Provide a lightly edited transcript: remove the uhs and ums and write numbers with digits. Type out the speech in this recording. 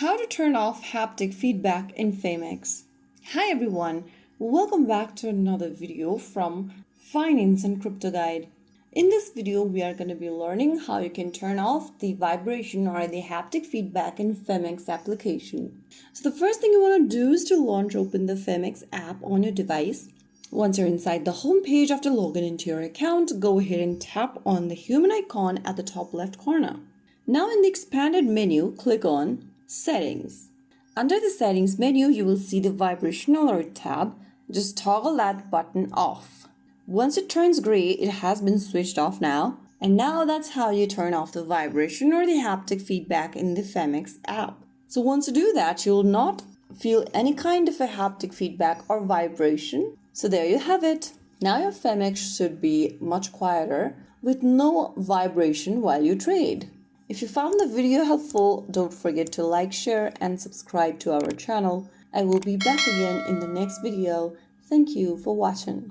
How to turn off haptic feedback in Phemex. Hi everyone, welcome back to another video from Finance and Crypto Guide. In this video, we are going to be learning how you can turn off the vibration or the haptic feedback in Phemex application. So the first thing you want to do is to launch open the Phemex app on your device. Once you're inside the home page after logging into your account, go ahead and tap on the human icon at the top left corner. Now in the expanded menu, click on Settings. Under the Settings menu, you will see the Vibration Alert tab. Just toggle that button off. Once it turns gray, it has been switched off now. And now that's how you turn off the vibration or the haptic feedback in the Phemex app. So once you do that, you will not feel any kind of a haptic feedback or vibration. So there you have it. Now your Phemex should be much quieter with no vibration while you trade. If you found the video helpful, don't forget to like, share, and subscribe to our channel. I will be back again in the next video. Thank you for watching.